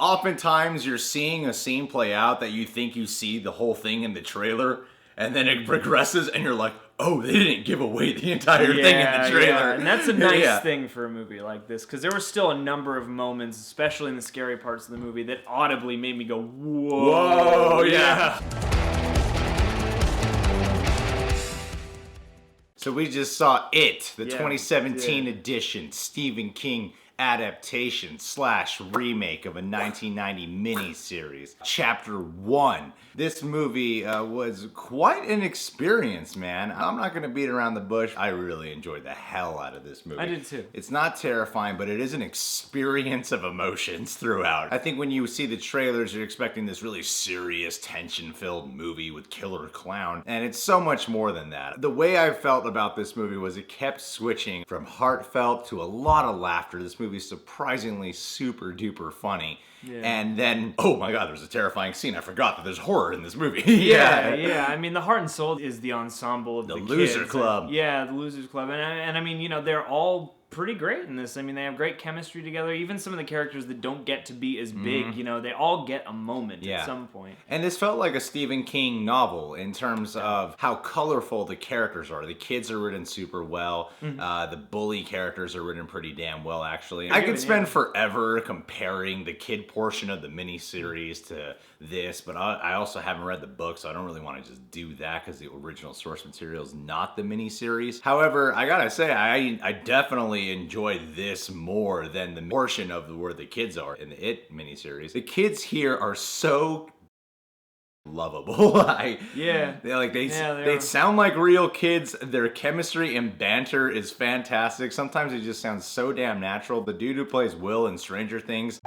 oftentimes you're seeing a scene play out that you think you see the whole thing in the trailer, and then it progresses, and you're like, oh, they didn't give away the entire thing in the trailer. Yeah. And that's a nice thing for a movie like this, because there were still a number of moments, especially in the scary parts of the movie, that audibly made me go, whoa. Yeah. So we just saw It, the 2017 edition, Stephen King adaptation / remake of a 1990 miniseries. Chapter 1. This movie was quite an experience, man. I'm not going to beat around the bush. I really enjoyed the hell out of this movie. I did too. It's not terrifying, but it is an experience of emotions throughout. I think when you see the trailers, you're expecting this really serious, tension-filled movie with killer clown, and it's so much more than that. The way I felt about this movie was it kept switching from heartfelt to a lot of laughter. This movie is surprisingly super duper funny. Yeah. And then, oh my god, there's a terrifying scene. I forgot that there's horror in this movie. Yeah. I mean, the heart and soul is the ensemble of the Loser kids. Club. Yeah, the Losers Club. And I mean, you know, they're all pretty great in this. I mean, they have great chemistry together. Even some of the characters that don't get to be as big, you know, they all get a moment at some point. And this felt like a Stephen King novel in terms of how colorful the characters are. The kids are written super well. The bully characters are written pretty damn well, actually. I could spend forever comparing the kid portion of the miniseries to this, but I also haven't read the book, so I don't really want to just do that because the original source material is not the miniseries. However, I gotta say, I definitely enjoy this more than the portion of where the kids are in the It miniseries. The kids here are so lovable. They sound like real kids. Their chemistry and banter is fantastic. Sometimes it just sounds so damn natural. The dude who plays Will in Stranger Things,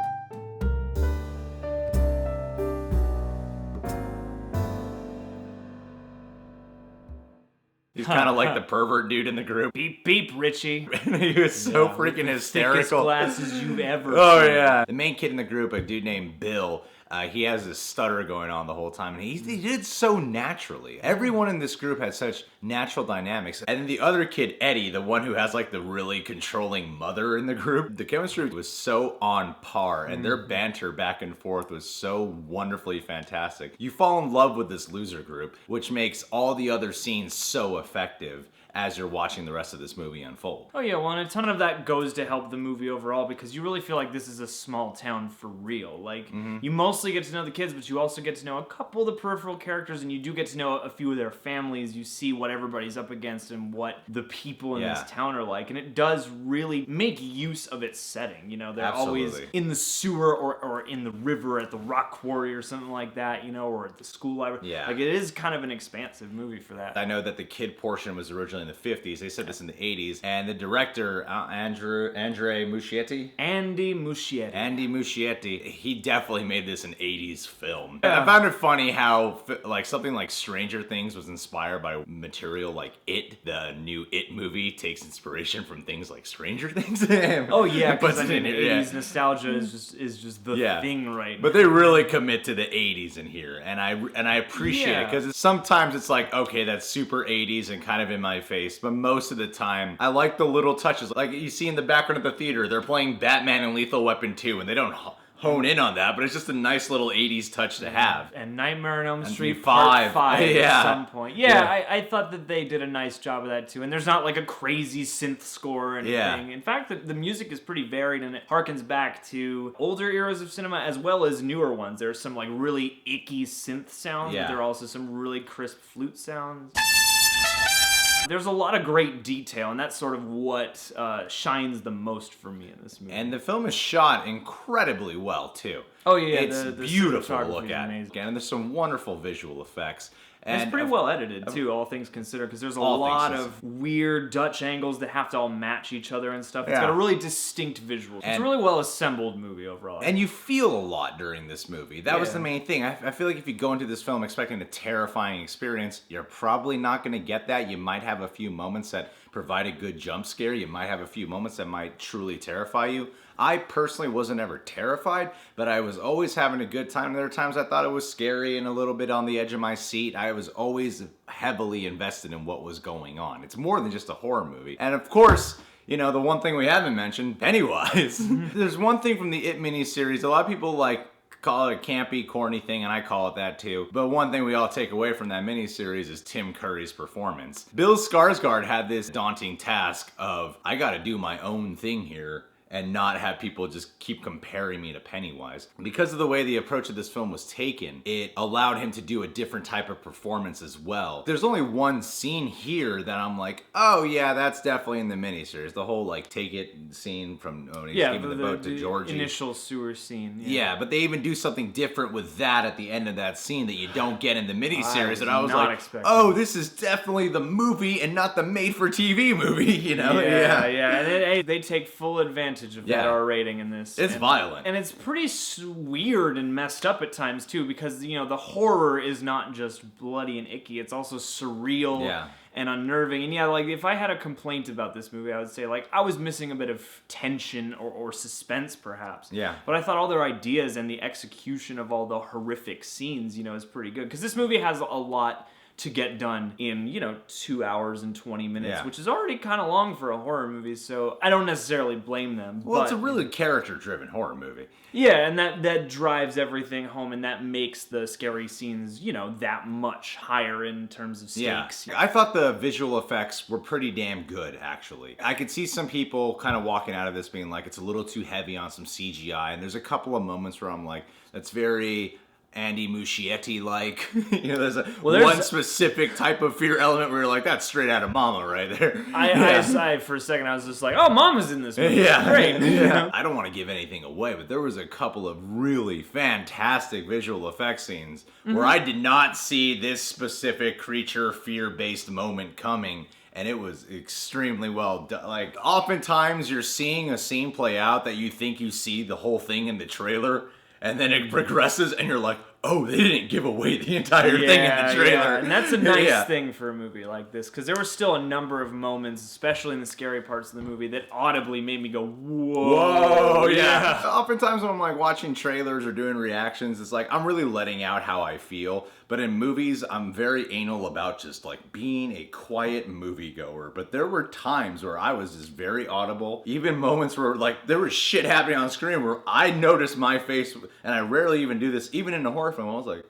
he's kind of like the pervert dude in the group. Beep, beep, Richie. He was so freaking hysterical. Thickest glasses you've ever seen. Yeah. The main kid in the group, a dude named Bill, he has this stutter going on the whole time, and he did so naturally. Everyone in this group had such natural dynamics. And then the other kid, Eddie, the one who has like the really controlling mother in the group, the chemistry was so on par, and their banter back and forth was so wonderfully fantastic. You fall in love with this loser group, which makes all the other scenes so effective as you're watching the rest of this movie unfold. Oh yeah, well, and a ton of that goes to help the movie overall, because you really feel like this is a small town for real. Like, you mostly get to know the kids, but you also get to know a couple of the peripheral characters, and you do get to know a few of their families. You see what everybody's up against and what the people in this town are like, and it does really make use of its setting. You know, they're always in the sewer or in the river at the rock quarry or something like that, you know, or at the school library. Yeah. Like, it is kind of an expansive movie for that. I know that the kid portion was originally in the 50s. They said this in the 80s. And the director, Andy Muschietti, he definitely made this an 80s film. Yeah. I found it funny how like something like Stranger Things was inspired by material like It. The new It movie takes inspiration from things like Stranger Things. Oh yeah, because I mean, 80s nostalgia is just the thing right now. But they really commit to the 80s in here, and I appreciate it, because sometimes it's like, okay, that's super 80s and kind of in my face, but most of the time, I like the little touches. Like you see in the background of the theater, they're playing Batman and Lethal Weapon 2, and they don't hone in on that, but it's just a nice little 80s touch to have. And Nightmare on Elm Street Part 5 at some point. I thought that they did a nice job of that too. And there's not like a crazy synth score or anything. In fact, the music is pretty varied, and it harkens back to older eras of cinema as well as newer ones. There's some like really icky synth sounds, but there are also some really crisp flute sounds. There's a lot of great detail, and that's sort of what shines the most for me in this movie. And the film is shot incredibly well, too. Oh, yeah. It's beautiful to look at. And there's some wonderful visual effects. And it's pretty well edited, too, all things considered, because there's a lot of weird Dutch angles that have to all match each other and stuff. It's got a really distinct visual. It's a really well-assembled movie overall. And you feel a lot during this movie. That was the main thing. I feel like if you go into this film expecting a terrifying experience, you're probably not going to get that. You might have a few moments that provide a good jump scare. You might have a few moments that might truly terrify you. I personally wasn't ever terrified, but I was always having a good time. There were times I thought it was scary and a little bit on the edge of my seat. I was always heavily invested in what was going on. It's more than just a horror movie. And of course, You know, the one thing we haven't mentioned, Pennywise. There's one thing from the It miniseries, a lot of people like call it a campy, corny thing, and I call it that too. But one thing we all take away from that miniseries is Tim Curry's performance. Bill Skarsgård had this daunting task of, I gotta do my own thing here and not have people just keep comparing me to Pennywise. Because of the way the approach of this film was taken, it allowed him to do a different type of performance as well. There's only one scene here that I'm like, oh yeah, that's definitely in the miniseries. The whole like take it scene from when he's giving the boat to Georgie. Initial sewer scene. Yeah, but they even do something different with that at the end of that scene that you don't get in the miniseries. And I was like, oh, this is definitely the movie and not the made-for-TV movie, you know? Yeah. And they take full advantage of that R rating in this. It's violent. And it's pretty weird and messed up at times, too, because, you know, the horror is not just bloody and icky. It's also surreal and unnerving. And yeah, like, if I had a complaint about this movie, I would say, like, I was missing a bit of tension or suspense, perhaps. Yeah. But I thought all their ideas and the execution of all the horrific scenes, you know, is pretty good. Because this movie has a lot to get done in, 2 hours and 20 minutes, which is already kind of long for a horror movie, so I don't necessarily blame them. Well, it's a really character-driven horror movie. Yeah, and that drives everything home, and that makes the scary scenes, that much higher in terms of stakes. Yeah. I thought the visual effects were pretty damn good, actually. I could see some people kind of walking out of this being like, it's a little too heavy on some CGI, and there's a couple of moments where I'm like, that's very Andy Muschietti-like. There's one specific type of fear element where you're like, that's straight out of Mama right there. I for a second, I was just like, oh, Mama's in this movie. Yeah. Great. I don't want to give anything away, but there was a couple of really fantastic visual effects scenes where I did not see this specific creature fear-based moment coming. And it was extremely well done. Like, oftentimes you're seeing a scene play out that you think you see the whole thing in the trailer, and then it progresses, and you're like, oh, they didn't give away the entire thing in the trailer. Yeah. And that's a nice thing for a movie like this, because there were still a number of moments, especially in the scary parts of the movie, that audibly made me go, whoa. Yeah. Oftentimes when I'm like watching trailers or doing reactions, it's like I'm really letting out how I feel. But in movies, I'm very anal about just like being a quiet moviegoer. But there were times where I was just very audible. Even moments where like there was shit happening on screen where I noticed my face, and I rarely even do this, even in a horror film. I was like,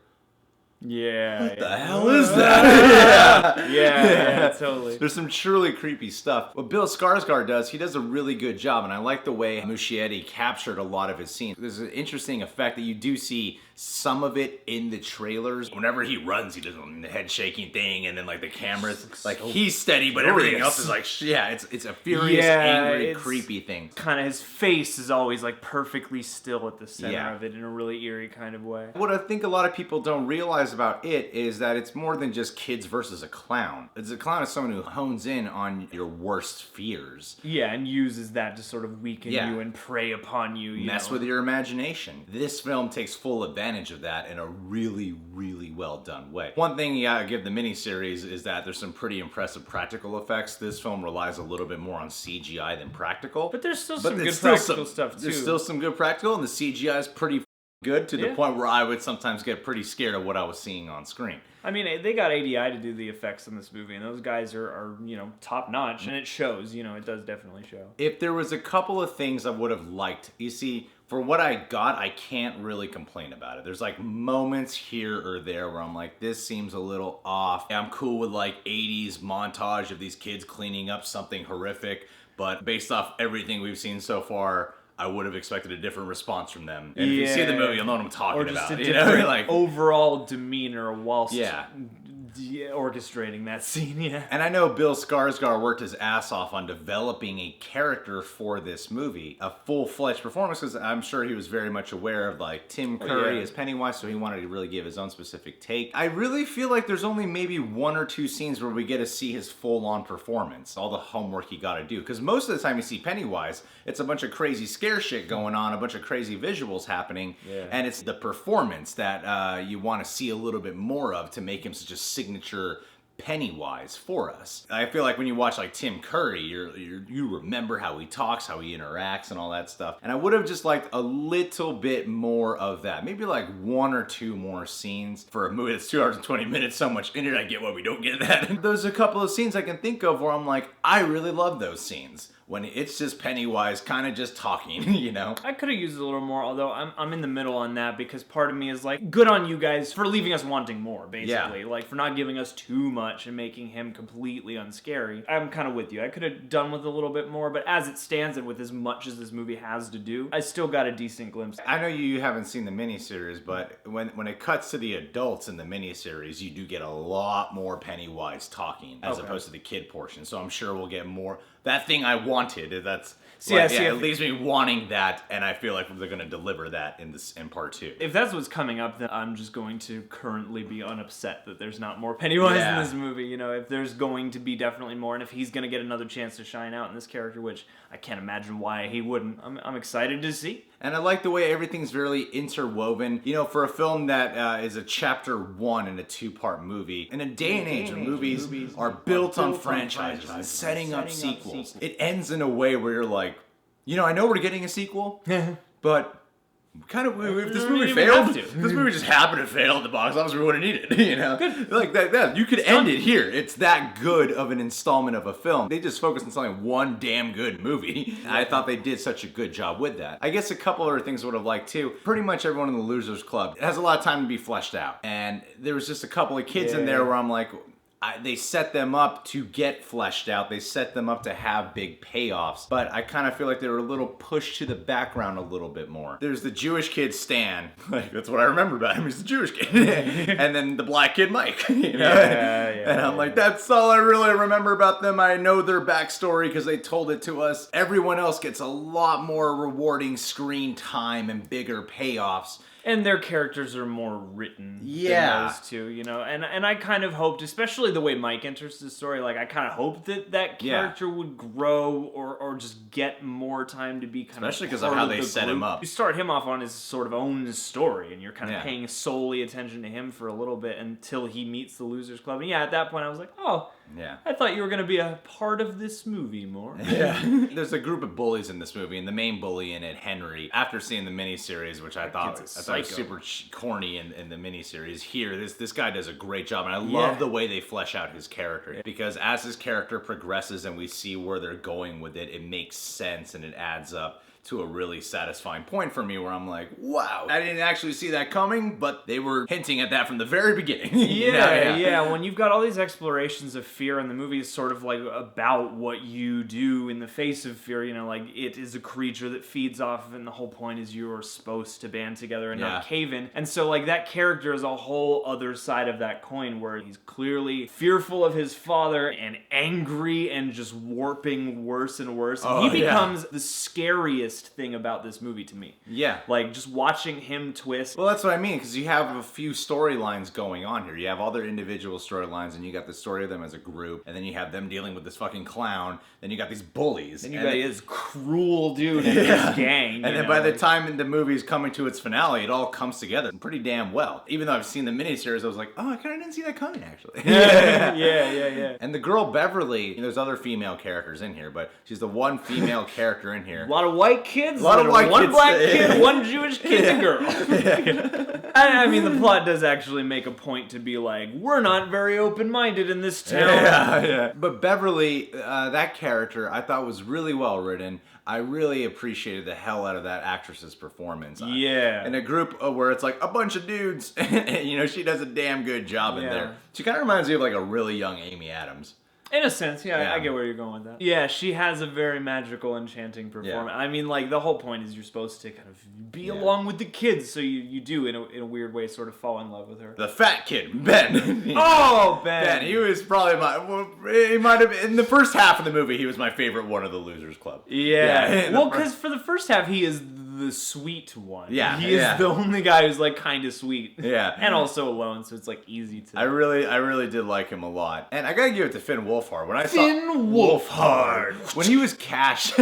what the hell is that? Yeah, totally. There's some truly creepy stuff. What Bill Skarsgård does, he does a really good job, and I like the way Muschietti captured a lot of his scenes. There's an interesting effect that you do see some of it in the trailers. Whenever he runs, he does the head shaking thing, and then like the camera's like he's steady, but everything else is like it's a furious, angry, creepy thing. Kind of his face is always like perfectly still at the center of it in a really eerie kind of way. What I think a lot of people don't realize about it is that it's more than just kids versus a clown. It's a clown is someone who hones in on your worst fears. Yeah, and uses that to sort of weaken you and prey upon you. Mess with your imagination. This film takes full advantage of that in a really, really well done way. One thing you gotta give the miniseries is that there's some pretty impressive practical effects. This film relies a little bit more on CGI than practical. But there's still some good practical stuff too. There's still some good practical, and the CGI is pretty good to the point where I would sometimes get pretty scared of what I was seeing on screen. I mean, they got ADI to do the effects in this movie, and those guys are top notch, and it shows. It does definitely show. If there was a couple of things I would have liked, you see, for what I got, I can't really complain about it. There's like moments here or there where I'm like, this seems a little off. I'm cool with like 80s montage of these kids cleaning up something horrific, but based off everything we've seen so far, I would have expected a different response from them. And if you see the movie, you'll know what I'm talking about. Or just a different like overall demeanor whilst orchestrating that scene, And I know Bill Skarsgård worked his ass off on developing a character for this movie, a full-fledged performance, because I'm sure he was very much aware of like Tim Curry as Pennywise, so he wanted to really give his own specific take. I really feel like there's only maybe 1 or 2 scenes where we get to see his full-on performance, all the homework he got to do, because most of the time you see Pennywise, it's a bunch of crazy scare shit going on, a bunch of crazy visuals happening, and it's the performance that you want to see a little bit more of to make him such a signature Pennywise for us. I feel like when you watch like Tim Curry, you remember how he talks, how he interacts, and all that stuff. And I would have just liked a little bit more of that. Maybe like 1 or 2 more scenes for a movie that's 2 hours and 20 minutes. So much in it, I get why we don't get that. There's a couple of scenes I can think of where I'm like, I really love those scenes. when it's just Pennywise kind of just talking, you know? I could have used it a little more, although I'm in the middle on that, because part of me is like, good on you guys for leaving us wanting more, basically. Yeah. Like, for not giving us too much and making him completely unscary. I'm kind of with you. I could have done with a little bit more, but as it stands and with as much as this movie has to do, I still got a decent glimpse. I know you haven't seen the miniseries, but when it cuts to the adults in the miniseries, you do get a lot more Pennywise talking as opposed to the kid portion. So I'm sure we'll get more. That thing I wanted, that's... it leaves me wanting that, and I feel like they're going to deliver that in part 2. If that's what's coming up, then I'm just going to currently be unupset that there's not more Pennywise in this movie. You know, if there's going to be definitely more, and if he's going to get another chance to shine out in this character, which I can't imagine why he wouldn't, I'm excited to see. And I like the way everything's really interwoven. You know, for a film that is a chapter 1 in a 2-part movie, in a day and age where movies are built on franchises and setting up sequels, it ends in a way where you're like, you know, I know we're getting a sequel, but kind of if this movie failed, this movie just happened to fail at the box office, we wouldn't need it, you know? Good. Like that, you could end it here. It's that good of an installment of a film. They just focused on selling one damn good movie. I thought they did such a good job with that. I guess a couple other things I would have liked too. Pretty much everyone in the Losers Club, it has a lot of time to be fleshed out. And there was just a couple of kids in there where I'm like, they set them up to get fleshed out. They set them up to have big payoffs. But I kind of feel like they were a little pushed to the background a little bit more. There's the Jewish kid Stan. Like, that's what I remember about him. He's the Jewish kid. And then the black kid Mike. You know? And I'm like, that's all I really remember about them. I know their backstory because they told it to us. Everyone else gets a lot more rewarding screen time and bigger payoffs. And their characters are more written than those two, you know? And I kind of hoped, especially the way Mike enters the story, like, I kind of hoped that character would grow or just get more time to be kind especially because of how they set him up. You start him off on his sort of own story, and you're kind of paying solely attention to him for a little bit until he meets the Losers Club. And at that point I was like, oh, I thought you were going to be a part of this movie more. There's a group of bullies in this movie, and the main bully in it, Henry, after seeing the miniseries, which I thought was super corny in the miniseries, here, this guy does a great job, and I love the way they flesh out his character, because as his character progresses and we see where they're going with it, it makes sense and it adds up to a really satisfying point for me where I'm like, wow, I didn't actually see that coming, but they were hinting at that from the very beginning. When you've got all these explorations of fear, and the movie is sort of like about what you do in the face of fear, you know, like it is a creature that feeds off of it, and the whole point is you're supposed to band together and not cave in. And so like that character is a whole other side of that coin where he's clearly fearful of his father and angry and just warping worse and worse. And he becomes the scariest thing about this movie to me. Like just watching him twist. Well, that's what I mean, because you have a few storylines going on here. You have all their individual storylines, and you got the story of them as a group, and then you have them dealing with this fucking clown, then you got these bullies. And you got this cruel dude in his gang. And then by the time the movie's coming to its finale, it all comes together pretty damn well. Even though I've seen the miniseries, I was like, oh, I kind of didn't see that coming, actually. And the girl Beverly, there's other female characters in here, but she's the one female character in here. A lot of white kids, a lot of white one kids, black kid, one Jewish kid, and a girl. I mean, the plot does actually make a point to be like, we're not very open-minded in this town. But Beverly, that character, I thought was really well written. I really appreciated the hell out of that actress's performance. In a group where it's like a bunch of dudes, you know, she does a damn good job in there. She kind of reminds me of like a really young Amy Adams. In a sense, I get where you're going with that. Yeah, she has a very magical, enchanting performance. I mean, like, the whole point is you're supposed to kind of be along with the kids, so you do, in a weird way, sort of fall in love with her. The fat kid, Ben. Oh, Ben! Ben, he was probably he might have, in the first half of the movie, he was my favorite one of the Losers Club. Well, because for the first half, he is the sweet one. He is the only guy who's, like, kind of sweet. And also alone, so it's, like, easy to... I really did like him a lot. And I gotta give it to Finn Wolfhard. When I Finn Wolfhard. When he was cast...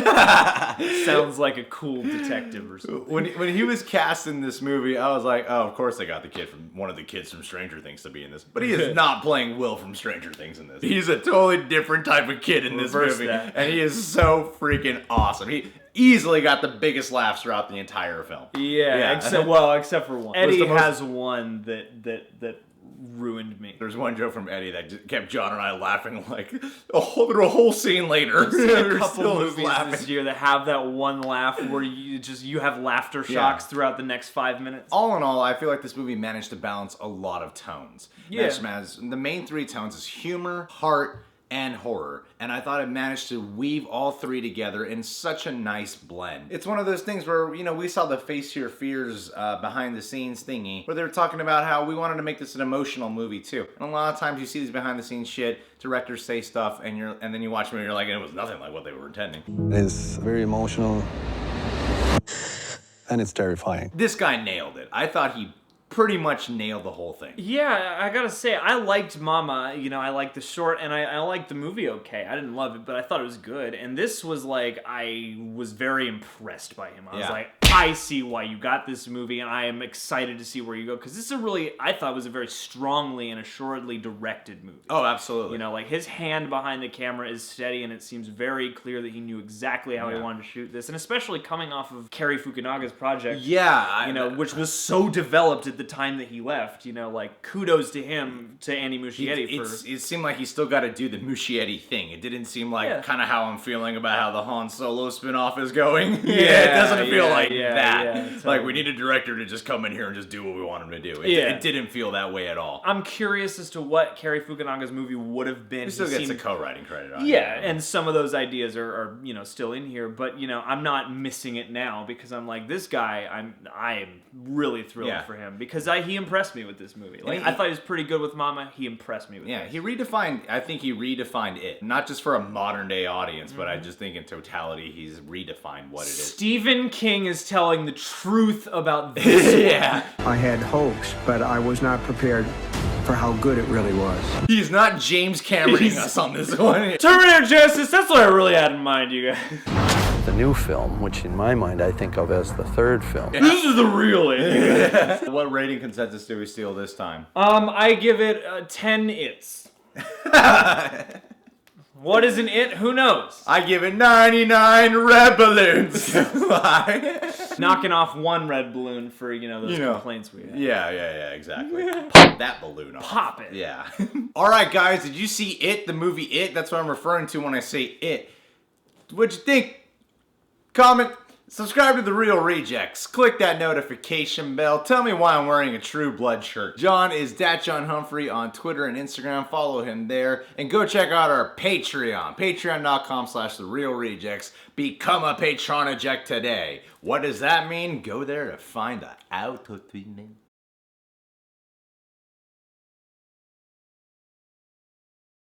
Sounds like a cool detective or something. When he was cast in this movie, I was like, oh, of course they got one of the kids from Stranger Things to be in this. But he is not playing Will from Stranger Things in this. He's a totally different type of kid in this movie. And he is so freaking awesome. He easily got the biggest laughs throughout the entire film. Except for one. Eddie has one that ruined me. There's one joke from Eddie that just kept John and I laughing like a whole scene later. There's a couple movies this year that have that one laugh where you have laughter shocks throughout the next 5 minutes. All in all, I feel like this movie managed to balance a lot of tones. Yeah. The main three tones is humor, heart, and horror, and I thought it managed to weave all three together in such a nice blend. It's one of those things where, you know, we saw the Face Your Fears behind the scenes thingy, where they were talking about how we wanted to make this an emotional movie too. And a lot of times you see these behind the scenes shit, directors say stuff, and then you watch them and you're like, it was nothing like what they were intending. It's very emotional, and it's terrifying. This guy nailed it. I thought he pretty much nailed the whole thing. Yeah, I gotta say, I liked Mama. You know, I liked the short, and I liked the movie okay. I didn't love it, but I thought it was good. And this was like, I was very impressed by him. I was like, I see why you got this movie, and I am excited to see where you go. Because this is I thought was a very strongly and assuredly directed movie. Oh, absolutely. You know, like his hand behind the camera is steady, and it seems very clear that he knew exactly how he wanted to shoot this. And especially coming off of Cary Fukunaga's project. Yeah. Which was so developed at the time that he left. You know, like kudos to him, to Andy Muschietti it seemed like he still got to do the Muschietti thing. It didn't seem like kind of how I'm feeling about how the Han Solo spinoff is going. It doesn't feel like that. Totally. Like we need a director to just come in here and just do what we want him to do. It didn't feel that way at all. I'm curious as to what Cary Fukunaga's movie would have been. He still gets a co-writing credit on it. Yeah, and some of those ideas are you know still in here, but you know I'm not missing it now because I'm like this guy. I am really thrilled for him because he impressed me with this movie. Like I thought he was pretty good with Mama. He impressed me with this. I think he redefined it, not just for a modern day audience, but I just think in totality he's redefined what it is. Stephen King is telling the truth about this. I had hopes, but I was not prepared for how good it really was. He's not James Cameroning us on this one. Terminator Genesis, that's what I really had in mind, you guys. The new film, which in my mind I think of as the third film. This is the real it. What rating consensus do we steal this time? I give it 10 its. What is an it? Who knows? I give it 99 red balloons. Knocking off one red balloon for, those complaints we had. Yeah, exactly. Pop that balloon off. Pop it. Yeah. All right, guys, did you see It, the movie It? That's what I'm referring to when I say It. What'd you think? Comment. Subscribe to The Real Rejects. Click that notification bell. Tell me why I'm wearing a True Blood shirt. John is John Humphrey on Twitter and Instagram. Follow him there. And go check out our Patreon. Patreon.com/TheRealRejects. Become a Patronaject today. What does that mean? Go there to find out.